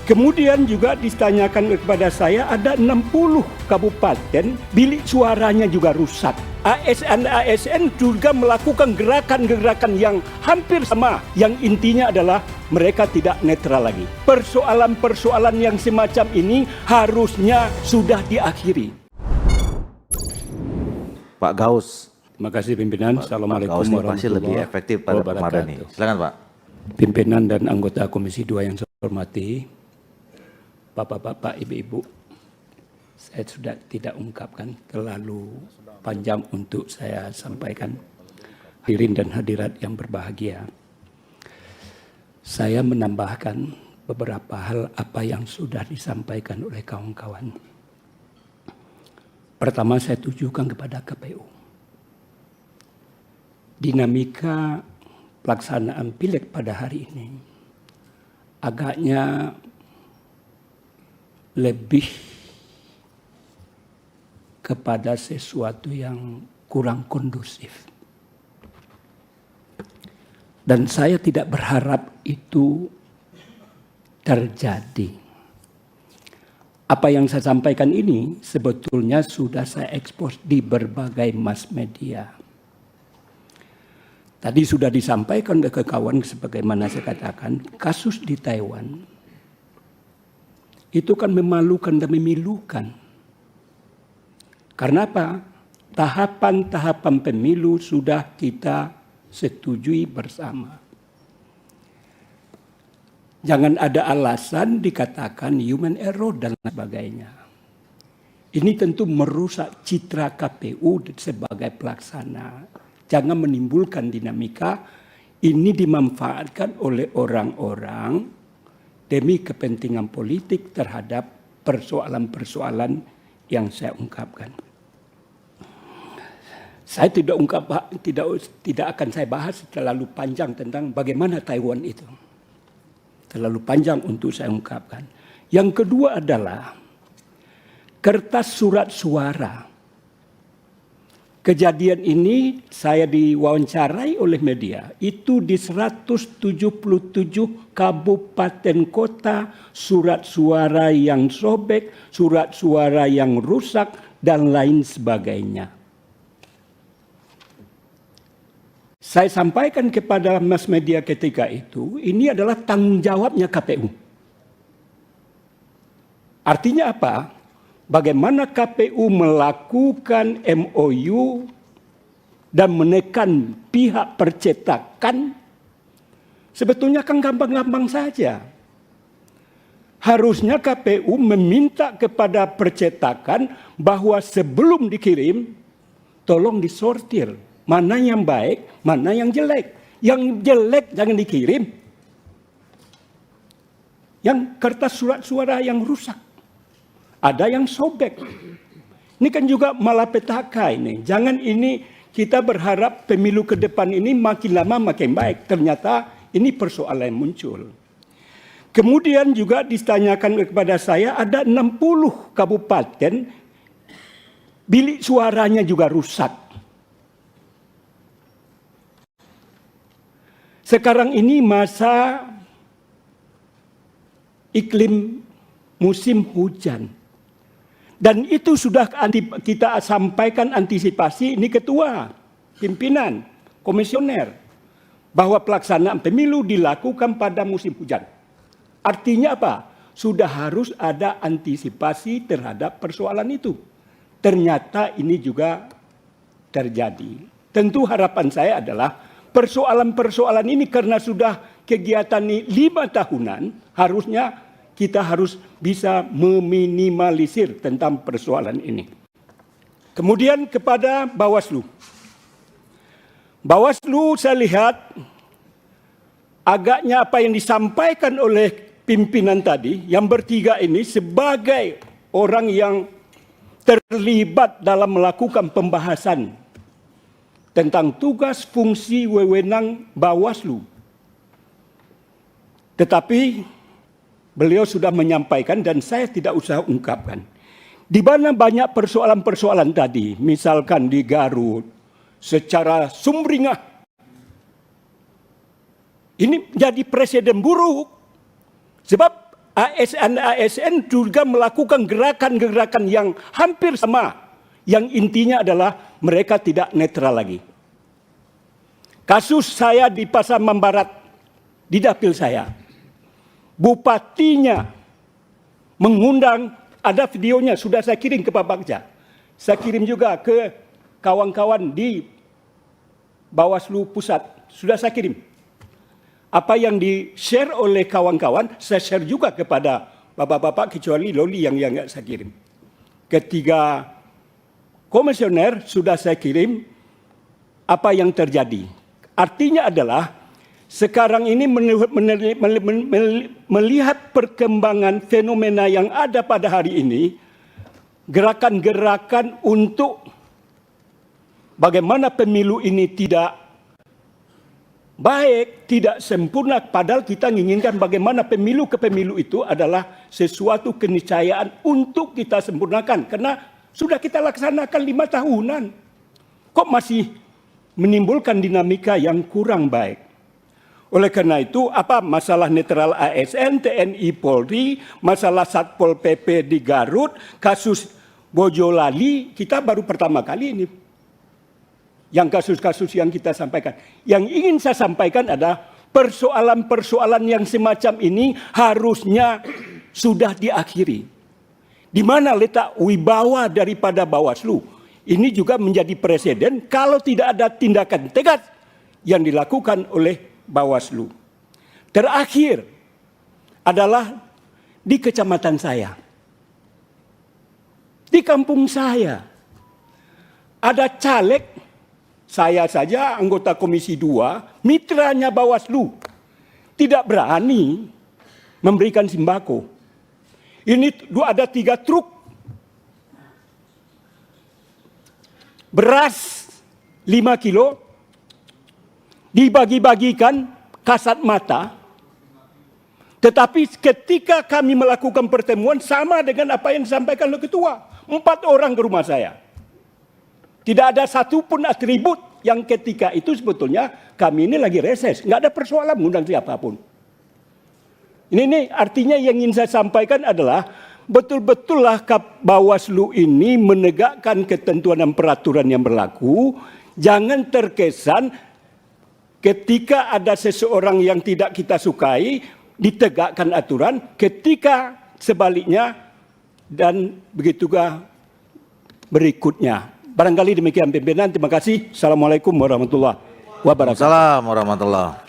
Kemudian juga ditanyakan kepada saya ada 60 kabupaten bilik suaranya juga rusak. ASN juga melakukan gerakan-gerakan yang hampir sama, yang intinya adalah mereka tidak netral lagi. Persoalan-persoalan yang semacam ini harusnya sudah diakhiri. Pak Gaus. Terima kasih pimpinan. Assalamualaikum warahmatullahi wabarakatuh. Pasti lebih warahmatullahi efektif pada wabarakatuh. Mardhani. Silakan Pak. Pimpinan dan anggota Komisi 2 yang saya hormati, Bapak-bapak, Ibu-ibu, saya sudah tidak ungkapkan, terlalu panjang untuk saya sampaikan. Hadirin dan hadirat yang berbahagia, saya menambahkan beberapa hal apa yang sudah disampaikan oleh kawan-kawan. Pertama, saya tujukan kepada KPU. Dinamika pelaksanaan pileg pada hari ini agaknya lebih kepada sesuatu yang kurang kondusif. Dan saya tidak berharap itu terjadi. Apa yang saya sampaikan ini sebetulnya sudah saya ekspos di berbagai mass media. Tadi sudah disampaikan ke kawan sebagaimana saya katakan, kasus di Taiwan itu kan memalukan dan memilukan. Karena apa? Tahapan-tahapan pemilu sudah kita setujui bersama. Jangan ada alasan dikatakan human error dan sebagainya. Ini tentu merusak citra KPU sebagai pelaksana. Jangan menimbulkan dinamika ini dimanfaatkan oleh orang-orang demi kepentingan politik terhadap persoalan-persoalan yang saya ungkapkan. Saya tidak akan saya bahas terlalu panjang tentang bagaimana Taiwan itu. Terlalu panjang untuk saya ungkapkan. Yang kedua adalah kertas surat suara. Kejadian ini saya diwawancarai oleh media. Itu di 177 kabupaten kota, surat suara yang sobek, surat suara yang rusak, dan lain sebagainya. Saya sampaikan kepada mass media ketika itu, ini adalah tanggung jawabnya KPU. Artinya apa? Bagaimana KPU melakukan MOU dan menekan pihak percetakan, sebetulnya kan gampang-gampang saja. Harusnya KPU meminta kepada percetakan bahwa sebelum dikirim, tolong disortir. Mana yang baik, mana yang jelek. Yang jelek jangan dikirim. Yang kertas surat suara yang rusak. Ada yang sobek. Ini kan juga malapetaka ini. Jangan ini kita berharap pemilu ke depan ini makin lama makin baik. Ternyata ini persoalan yang muncul. Kemudian juga ditanyakan kepada saya ada 60 kabupaten bilik suaranya juga rusak. Sekarang ini masa iklim musim hujan. Dan itu sudah kita sampaikan antisipasi, ini ketua, pimpinan, komisioner, bahwa pelaksanaan pemilu dilakukan pada musim hujan. Artinya apa? Sudah harus ada antisipasi terhadap persoalan itu. Ternyata ini juga terjadi. Tentu harapan saya adalah persoalan-persoalan ini karena sudah kegiatan ini 5 tahunan, harusnya kita harus bisa meminimalisir tentang persoalan ini. Kemudian kepada Bawaslu. Bawaslu saya lihat agaknya apa yang disampaikan oleh pimpinan tadi, yang bertiga ini sebagai orang yang terlibat dalam melakukan pembahasan tentang tugas fungsi wewenang Bawaslu. Tetapi beliau sudah menyampaikan dan saya tidak usah ungkapkan. Di mana banyak persoalan-persoalan tadi, misalkan di Garut, secara sumringah. Ini jadi presiden buruk. Sebab ASN juga melakukan gerakan-gerakan yang hampir sama. Yang intinya adalah mereka tidak netral lagi. Kasus saya di Pasaman Barat, di dapil saya. Bupatinya mengundang, ada videonya, sudah saya kirim ke Pak Bagja. Saya kirim juga ke kawan-kawan di Bawaslu Pusat, sudah saya kirim. Apa yang di-share oleh kawan-kawan, saya share juga kepada bapak-bapak, kecuali Loli yang nggak saya kirim. Ketiga komisioner sudah saya kirim apa yang terjadi. Artinya adalah sekarang ini melihat perkembangan fenomena yang ada pada hari ini, gerakan-gerakan untuk bagaimana pemilu ini tidak baik, tidak sempurna, padahal kita menginginkan bagaimana pemilu ke pemilu itu adalah sesuatu keniscayaan untuk kita sempurnakan. Karena sudah kita laksanakan 5 tahunan. Kok masih menimbulkan dinamika yang kurang baik? Oleh karena itu, masalah netral ASN, TNI, Polri, masalah Satpol PP di Garut, kasus Bojolali, kita baru pertama kali ini. Yang kasus-kasus yang kita sampaikan. Yang ingin saya sampaikan adalah persoalan-persoalan yang semacam ini harusnya sudah diakhiri. Di mana letak wibawa daripada Bawaslu? Ini juga menjadi presiden kalau tidak ada tindakan tegas yang dilakukan oleh Bawaslu. Terakhir adalah di kecamatan saya. Di kampung saya. Ada caleg, saya saja anggota Komisi 2, mitranya Bawaslu. Tidak berani memberikan sembako. Ini ada 3 truk beras 5 kilo dibagi-bagikan kasat mata. Tetapi ketika kami melakukan pertemuan sama dengan apa yang disampaikan oleh ketua. 4 orang ke rumah saya. Tidak ada satupun atribut yang ketika itu sebetulnya kami ini lagi reses. Nggak ada persoalan mengundang siapapun. Ini artinya yang ingin saya sampaikan adalah betul-betullah Bawaslu ini menegakkan ketentuan dan peraturan yang berlaku. Jangan terkesan ketika ada seseorang yang tidak kita sukai ditegakkan aturan, ketika sebaliknya dan begitulah berikutnya. Barangkali demikian pimpinan. Terima kasih. Assalamualaikum warahmatullahi wabarakatuh. Assalamualaikum warahmatullahi